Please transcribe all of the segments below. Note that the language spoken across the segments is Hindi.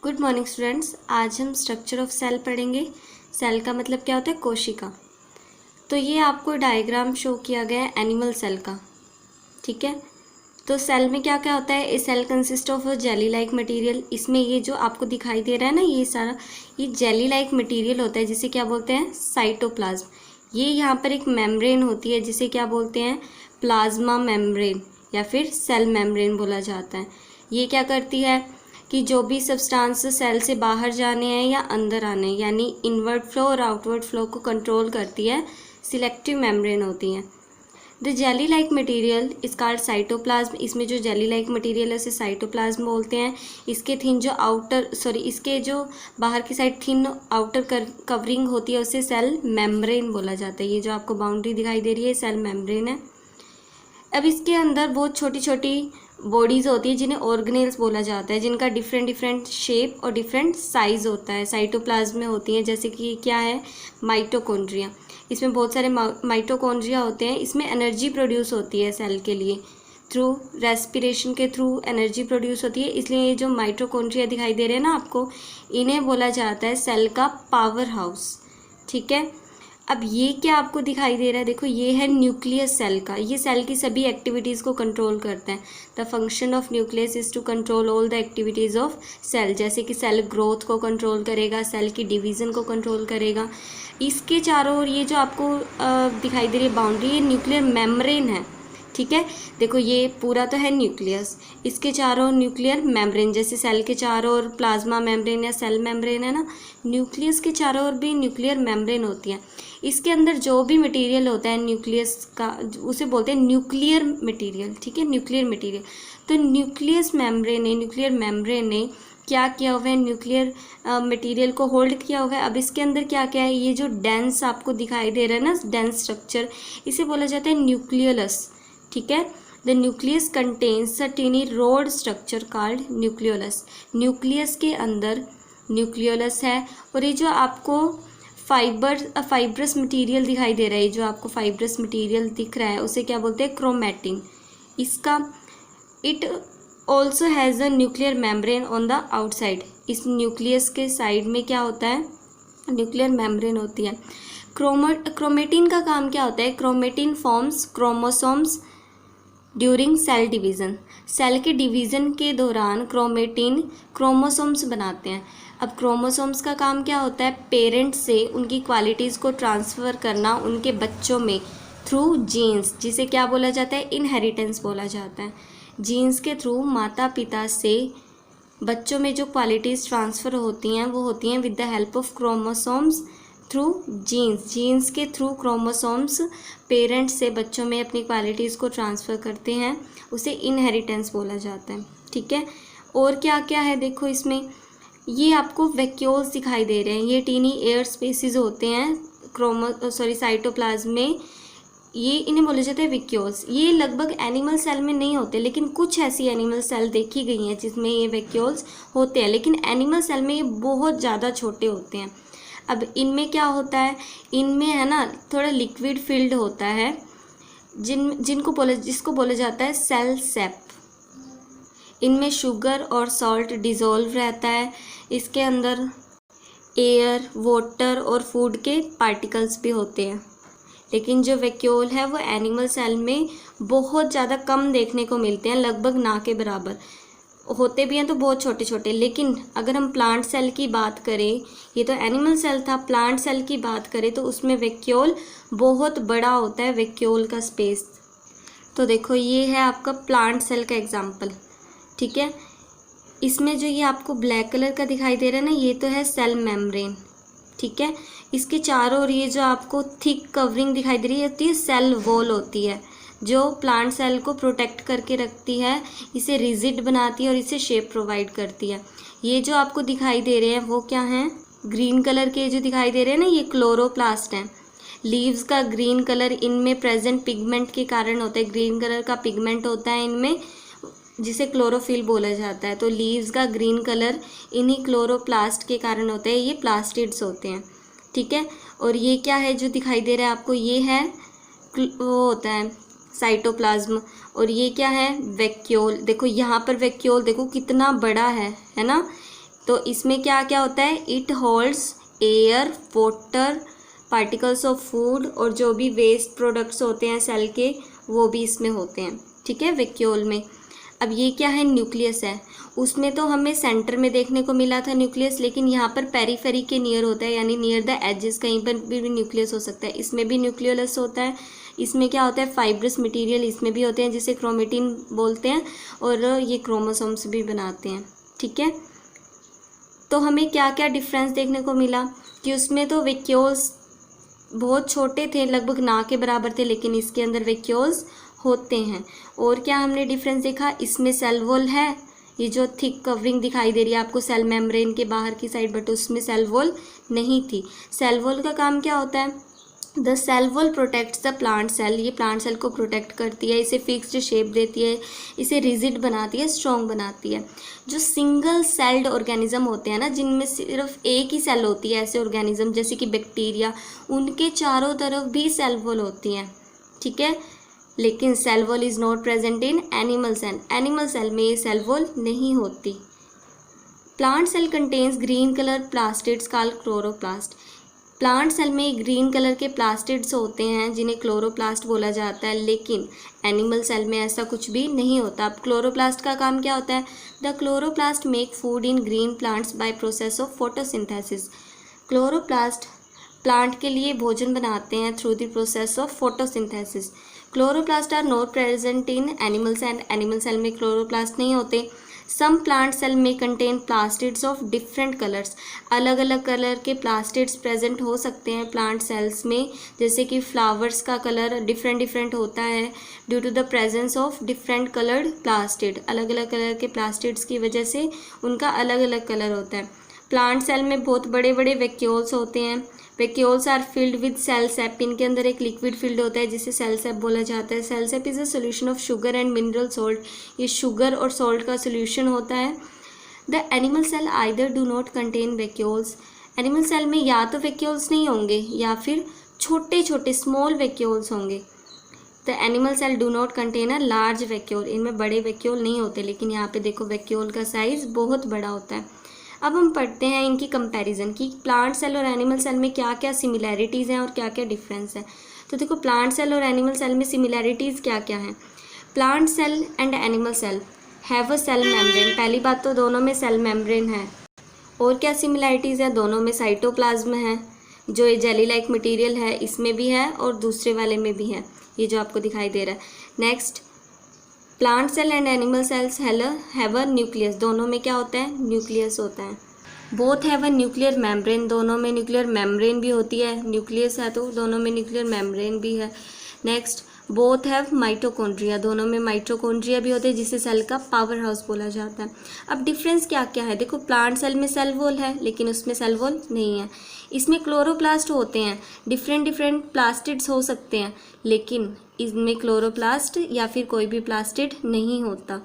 Good morning students. आज हम स्ट्रक्चर ऑफ सेल पढ़ेंगे। सेल का मतलब क्या होता है? कोशिका। तो ये आपको डायग्राम शो किया गया है एनिमल सेल का, ठीक है। तो सेल में क्या क्या होता है? A cell consist of jelly like material. इसमें ये जो आपको दिखाई दे रहा है ना, ये सारा ये जेली लाइक मटेरियल होता है, जिसे क्या बोलते हैं? साइटोप्लाज्म। ये यहाँ पर एक मेम्ब्रेन होती है, जिसे क्या बोलते हैं? प्लाज्मा मेम्ब्रेन या फिर सेल मेम्ब्रेन बोला जाता है। ये क्या करती है कि जो भी सब्सटेंस सेल से बाहर जाने हैं या अंदर आने, यानी इनवर्ड फ्लो और आउटवर्ड फ्लो को कंट्रोल करती है, सिलेक्टिव मेम्ब्रेन होती हैं। The jelly like material is called cytoplasm. इसमें जो जेली लाइक मटीरियल है उसे साइटोप्लाज्म बोलते हैं। इसके थिन जो इसके जो बाहर की साइड थिन आउटर कवरिंग होती है उसे सेल मेम्ब्रेन बोला जाता है। ये जो आपको बाउंड्री दिखाई दे रही है सेल मेम्ब्रेन है। अब इसके अंदर बहुत छोटी छोटी बॉडीज़ होती है जिन्हें ऑर्गेनेल्स बोला जाता है, जिनका डिफरेंट डिफरेंट शेप और डिफरेंट साइज़ होता है। साइटोप्लाज्म में होती हैं, जैसे कि क्या है? माइटोकॉन्ड्रिया। इसमें बहुत सारे माइटोकॉन्ड्रिया होते हैं। इसमें एनर्जी प्रोड्यूस होती है सेल के लिए, थ्रू रेस्पिरेशन के थ्रू एनर्जी प्रोड्यूस होती है। इसलिए ये जो माइटोकॉन्ड्रिया दिखाई दे रहे हैं ना आपको, इन्हें बोला जाता है सेल का पावर हाउस, ठीक है। अब ये क्या आपको दिखाई दे रहा है? देखो, ये है न्यूक्लियस सेल का। ये सेल की सभी एक्टिविटीज़ को कंट्रोल करता है। The function of nucleus is to control all the activities of cell. जैसे कि सेल ग्रोथ को कंट्रोल करेगा, सेल की डिवीज़न को कंट्रोल करेगा। इसके चारों ओर ये जो आपको दिखाई दे रही है बाउंड्री, ये न्यूक्लियर मेम्ब्रेन है, ठीक है। देखो, ये पूरा तो है न्यूक्लियस, इसके चारों न्यूक्लियर मेम्ब्रेन, जैसे सेल के चारों ओर प्लाज्मा मेम्ब्रेन या सेल मेम्ब्रेन है ना, न्यूक्लियस के चारों ओर भी न्यूक्लियर मेम्ब्रेन होती है। इसके अंदर जो भी मटेरियल होता है न्यूक्लियस का, उसे बोलते हैं न्यूक्लियर मटेरियल, ठीक है, न्यूक्लियर मटेरियल। तो न्यूक्लियर मेम्ब्रेन ने क्या किया हुआ है? न्यूक्लियर मटेरियल को होल्ड किया हुआ है। अब इसके अंदर क्या क्या है? ये जो डेंस आपको दिखाई दे रहा है ना, डेंस स्ट्रक्चर, इसे बोला जाता है न्यूक्लियोलस, ठीक है। The nucleus contains a tiny rod structure called nucleolus. Nucleus के अंदर न्यूक्लियोलस है। और ये जो आपको फाइब्रस मटेरियल दिखाई दे रहा है, जो आपको फाइब्रस मटेरियल दिख रहा है, उसे क्या बोलते हैं? क्रोमैटिन। इसका it also has a nuclear membrane on the outside. इस न्यूक्लियस के साइड में क्या होता है? न्यूक्लियर मेम्ब्रेन होती है। क्रोमेटिन का काम क्या होता है? Chromatin forms chromosomes during cell division. Cell के डिवीज़न के दौरान क्रोमेटिन क्रोमोसोम्स बनाते हैं। अब क्रोमोसोम्स का काम क्या होता है? पेरेंट्स से उनकी क्वालिटीज़ को ट्रांसफ़र करना उनके बच्चों में थ्रू जीन्स, जिसे क्या बोला जाता है? इनहेरिटेंस बोला जाता है। जीन्स के थ्रू माता पिता से बच्चों में जो क्वालिटीज़ ट्रांसफ़र होती हैं वो होती हैं with the help of chromosomes through genes. Genes के थ्रू क्रोमोसोम्स पेरेंट्स से बच्चों में अपनी क्वालिटीज़ को ट्रांसफ़र करते हैं, उसे इनहेरिटेंस बोला जाता है, ठीक है। और क्या क्या है? देखो, इसमें ये आपको वैक्यूल्स दिखाई दे रहे हैं। ये टीनी एयर स्पेसिस होते हैं साइटोप्लाज्म में। ये इन्हें बोले जाते हैं वैक्यूल्स। ये लगभग एनिमल सेल में नहीं होते, लेकिन कुछ ऐसी एनिमल सेल देखी गई हैं जिसमें ये वैक्यूल्स होते हैं, लेकिन एनिमल सेल में ये बहुत ज़्यादा छोटे होते हैं। अब इनमें क्या होता है? इनमें है ना थोड़ा लिक्विड फील्ड होता है, जिसको बोला जाता है सेल सेप। इनमें शुगर और सॉल्ट डिज़ोल्व रहता है। इसके अंदर एयर, वाटर और फूड के पार्टिकल्स भी होते हैं। लेकिन जो वैक्यूल है वो एनिमल सेल में बहुत ज़्यादा कम देखने को मिलते हैं, लगभग ना के बराबर होते भी हैं, तो बहुत छोटे छोटे। लेकिन अगर हम प्लांट सेल की बात करें, ये तो एनिमल सेल था, प्लांट सेल की बात करें तो उसमें वैक्यूल बहुत बड़ा होता है, वैक्यूल का स्पेस। तो देखो, ये है आपका प्लांट सेल का एग्जाम्पल, ठीक है। इसमें जो ये आपको ब्लैक कलर का दिखाई दे रहा है ना, ये तो है सेल मेम्ब्रेन, ठीक है। इसके चारों ओर ये जो आपको थिक कवरिंग दिखाई दे रही है सेल वॉल होती है, जो प्लांट सेल को प्रोटेक्ट करके रखती है, इसे रिजिड बनाती है और इसे शेप प्रोवाइड करती है। ये जो आपको दिखाई दे रहे हैं वो क्या हैं? ग्रीन कलर के जो दिखाई दे रहे हैं ना, ये क्लोरोप्लास्ट हैं। लीव्स का ग्रीन कलर इनमें प्रेजेंट पिगमेंट के कारण होता है। ग्रीन कलर का पिगमेंट होता है इनमें, जिसे क्लोरोफिल बोला जाता है। तो लीव्स का ग्रीन कलर इन्हीं क्लोरोप्लास्ट के कारण होता है, ये प्लास्टिड्स होते हैं, ठीक है। और ये क्या है जो दिखाई दे रहा है आपको? ये है वो होता है साइटोप्लाज्म। और ये क्या है? वैक्यूल। देखो यहाँ पर वैक्यूल देखो कितना बड़ा है ना, तो इसमें क्या क्या होता है, it holds air, water, particles of food और जो भी वेस्ट प्रोडक्ट्स होते हैं सेल के वो भी इसमें होते हैं, ठीक है, वैक्यूल में। अब ये क्या है, न्यूक्लियस है। उसमें तो हमें सेंटर में देखने को मिला था न्यूक्लियस, लेकिन यहाँ पर पेरीफेरी के नियर होता है, यानी नियर द एजेस कहीं पर भी न्यूक्लियस हो सकता है। इसमें भी न्यूक्लियस होता है। इसमें क्या होता है, फाइब्रस मटेरियल इसमें भी होते हैं जिसे क्रोमेटिन बोलते हैं, और ये क्रोमोसोम्स भी बनाते हैं, ठीक है। तो हमें क्या क्या डिफरेंस देखने को मिला कि उसमें तो वैक्यूल्स बहुत छोटे थे, लगभग ना के बराबर थे, लेकिन इसके अंदर वैक्यूल्स होते हैं। और क्या हमने डिफरेंस देखा, इसमें सेल वॉल है, ये जो थिक कवरिंग दिखाई दे रही है आपको सेल मेम्ब्रेन के बाहर की साइड, बट उसमें सेल वॉल नहीं थी। सेल वॉल का काम क्या होता है, the cell wall protects the plant cell, ये प्लांट सेल को प्रोटेक्ट करती है, इसे फिक्स्ड शेप देती है, इसे रिजिड बनाती है, स्ट्रॉन्ग बनाती है। जो सिंगल सेल्ड ऑर्गेनिज्म होते हैं ना, जिनमें सिर्फ एक ही सेल होती है, ऐसे ऑर्गेनिज्म जैसे कि बैक्टीरिया, उनके चारों तरफ भी सेल वॉल होती हैं, ठीक है। लेकिन cell wall is not present in animal cell, animal cell में ये सेल वॉल नहीं होती। Plant cell contains green colour plastids called chloroplast, plant cell में ग्रीन कलर के प्लास्टिड्स होते हैं जिन्हें क्लोरोप्लास्ट बोला जाता है, लेकिन एनिमल सेल में ऐसा कुछ भी नहीं होता। अब क्लोरोप्लास्ट का काम क्या होता है, the chloroplast make food in green plants by process of photosynthesis, chloroplast plant के लिए भोजन बनाते हैं through the process of photosynthesis. Chloroplast are not present in animal cell, animal cell में क्लोरोप्लास्ट नहीं होते। सम प्लांट सेल में contain plastids of different colours, अलग अलग कलर के प्लास्टिड्स प्रेजेंट हो सकते हैं प्लांट सेल्स में, जैसे कि फ्लावर्स का कलर डिफरेंट होता है due to the presence of different coloured plastid, अलग अलग कलर के प्लास्टिड्स की वजह से उनका अलग अलग कलर होता है। प्लांट सेल में बहुत बड़े बड़े वैक्यूल्स होते हैं, vacuoles are filled with cell sap, इनके अंदर एक लिक्विड फील्ड होता है जिसे सेल सेप बोला जाता है। Cell sap is a solution of sugar and mineral salt, ये शुगर और सॉल्ट का सोल्यूशन होता है। The animal cell either do not contain vacuoles, animal cell में या तो वैक्यूल्स नहीं होंगे या फिर छोटे छोटे स्मॉल वैक्यूल्स होंगे। The animal cell do not contain a large vacuole, इनमें बड़े वैक्यूल नहीं होते, लेकिन यहाँ पे देखो वैक्यूल का साइज़ बहुत बड़ा होता है। अब हम पढ़ते हैं इनकी कंपैरिजन की प्लांट सेल और एनिमल सेल में क्या क्या सिमिलैरिटीज़ हैं और क्या क्या डिफरेंस है। तो देखो प्लांट सेल और एनिमल सेल में सिमिलैरिटीज़ क्या क्या हैं। Plant cell and animal cell have a cell membrane, पहली बात तो दोनों में सेल मेम्ब्रेन है। और क्या सिमिलैरिटीज़ है, दोनों में साइटोप्लाज्म है, जो ये जेली लाइक मटीरियल है इसमें भी है और दूसरे वाले में भी है, ये जो आपको दिखाई दे रहा है। Next, plant cell and animal cells have a nucleus, दोनों में क्या होता है, न्यूक्लियस होता है। Both have a nuclear membrane, दोनों में न्यूक्लियर मेम्ब्रेन भी होती है, न्यूक्लियस है तो दोनों में न्यूक्लियर मेम्ब्रेन भी है। नेक्स्ट, बोथ हैव माइटोकॉन्ड्रिया, दोनों में माइटोकॉन्ड्रिया भी होते हैं जिसे सेल का पावर हाउस बोला जाता है। अब डिफरेंस क्या क्या है, देखो प्लांट सेल में सेल वॉल है लेकिन उसमें सेल वॉल नहीं है। इसमें क्लोरोप्लास्ट होते हैं, डिफरेंट प्लास्टिड्स हो सकते हैं, लेकिन इनमें क्लोरोप्लास्ट या फिर कोई भी प्लास्टिड नहीं होता।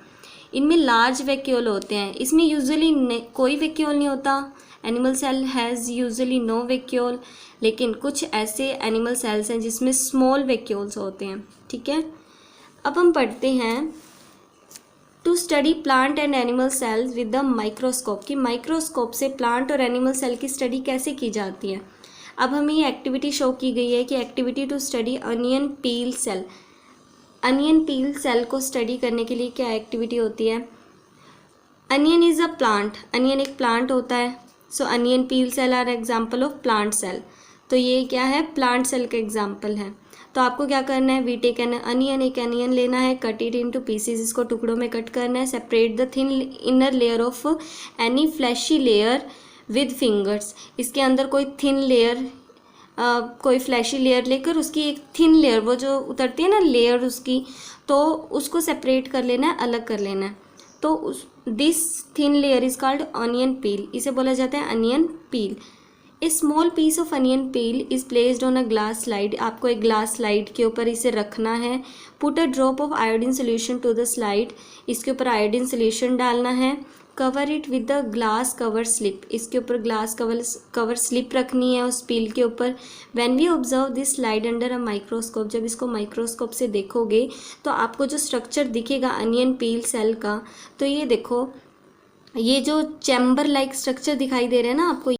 इनमें लार्ज वैक्यूल होते हैं, इसमें यूजुअली कोई वैक्यूल नहीं होता। Animal cell has usually no vacuole, लेकिन कुछ ऐसे एनिमल सेल्स हैं जिसमें स्मॉल वैक्यूल्स होते हैं, ठीक है। अब हम पढ़ते हैं to study plant and animal cells with the microscope, कि माइक्रोस्कोप से प्लांट और एनिमल सेल की स्टडी कैसे की जाती है। अब हमें ये एक्टिविटी शो की गई है कि activity to study onion peel cell, onion peel cell को स्टडी करने के लिए क्या एक्टिविटी होती है। Onion is a plant, onion एक प्लांट होता है, so onion peel cell are example of plant cell, तो ये क्या है, प्लांट सेल का एग्जाम्पल है। तो आपको क्या करना है, वी टेक एन अनियन, एक अनियन लेना है, कट इट इनटू पीसेस, इसको टुकड़ों में कट करना है। Separate the thin inner layer of any fleshy layer with fingers, इसके अंदर कोई थिन लेयर कोई फ्लैशी लेयर लेकर उसकी एक थिन लेयर, वो जो उतरती है ना लेयर उसकी, तो उसको सेपरेट कर लेना है, अलग कर लेना है। तो उस this thin layer is called onion peel, इसे बोला जाता है onion peel. A small piece of onion peel is placed on a glass slide, आपको एक ग्लास स्लाइड के ऊपर इसे रखना है। Put a drop of iodine solution to the slide, इसके ऊपर आयोडीन सोल्यूशन डालना है। Cover it with the glass cover slip, इसके ऊपर ग्लास कवर स्लिप रखनी है उस पील के ऊपर। When we observe this slide under a microscope, जब इसको माइक्रोस्कोप से देखोगे तो आपको जो स्ट्रक्चर दिखेगा अनियन पील सेल का, तो ये देखो ये जो चैम्बर लाइक स्ट्रक्चर दिखाई दे रहे हैं ना आपको,